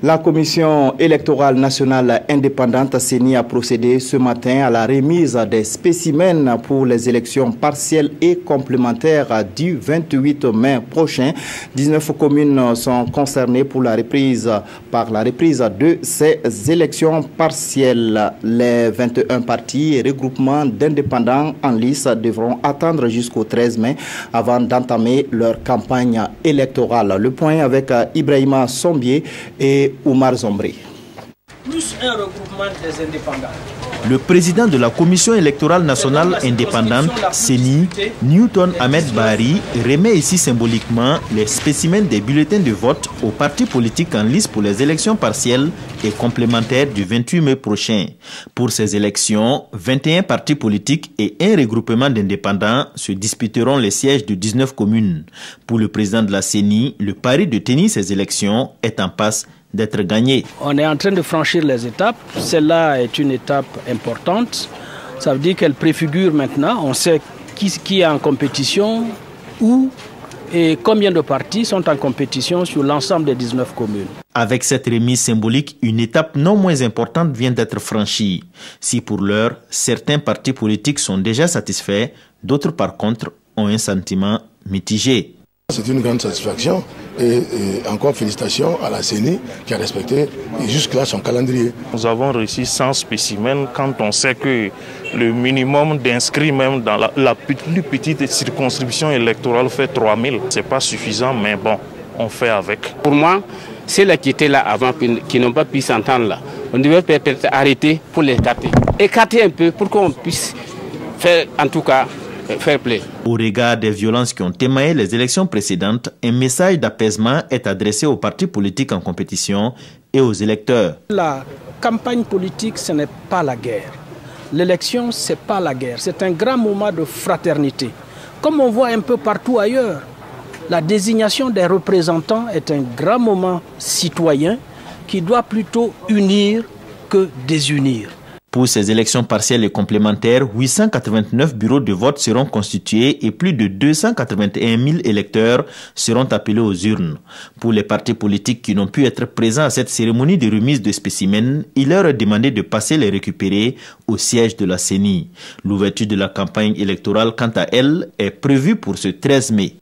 La Commission électorale nationale indépendante CENI a procédé ce matin à la remise des spécimens pour les élections partielles et complémentaires du 28 mai prochain. 19 communes sont concernées par la reprise de ces élections partielles. Les 21 partis et regroupements d'indépendants en lice devront attendre jusqu'au 13 mai avant d'entamer leur campagne électorale. Le point avec Ibrahima Sombier et Oumar Zombré. Plus un regroupement des indépendants. Le président de la Commission électorale nationale indépendante, CENI, Newton Ahmed Bahari, remet ici symboliquement les spécimens des bulletins de vote aux partis politiques en lice pour les élections partielles et complémentaires du 28 mai prochain. Pour ces élections, 21 partis politiques et un regroupement d'indépendants se disputeront les sièges de 19 communes. Pour le président de la CENI, le pari de tenir ces élections est en passe d'être gagné. On est en train de franchir les étapes. Celle-là est une étape importante. Ça veut dire qu'elle préfigure maintenant. On sait qui est en compétition, où et combien de partis sont en compétition sur l'ensemble des 19 communes. Avec cette remise symbolique, une étape non moins importante vient d'être franchie. Si pour l'heure, certains partis politiques sont déjà satisfaits, d'autres par contre ont un sentiment mitigé. C'est une grande satisfaction et encore félicitations à la CENI qui a respecté jusque-là son calendrier. Nous avons reçu 100 spécimens quand on sait que le minimum d'inscrits même dans la plus petite circonscription électorale fait 3000. Ce n'est pas suffisant, mais bon, on fait avec. Pour moi, ceux-là qui étaient là avant, qui n'ont pas pu s'entendre là, on devait peut-être arrêter pour les écarter. Écarter un peu pour qu'on puisse faire en tout cas fair play. Au regard des violences qui ont émaillé les élections précédentes, un message d'apaisement est adressé aux partis politiques en compétition et aux électeurs. La campagne politique, ce n'est pas la guerre. L'élection, ce n'est pas la guerre. C'est un grand moment de fraternité. Comme on voit un peu partout ailleurs, la désignation des représentants est un grand moment citoyen qui doit plutôt unir que désunir. Pour ces élections partielles et complémentaires, 889 bureaux de vote seront constitués et plus de 281 000 électeurs seront appelés aux urnes. Pour les partis politiques qui n'ont pu être présents à cette cérémonie de remise de spécimens, il leur est demandé de passer les récupérer au siège de la CENI. L'ouverture de la campagne électorale, quant à elle, est prévue pour ce 13 mai.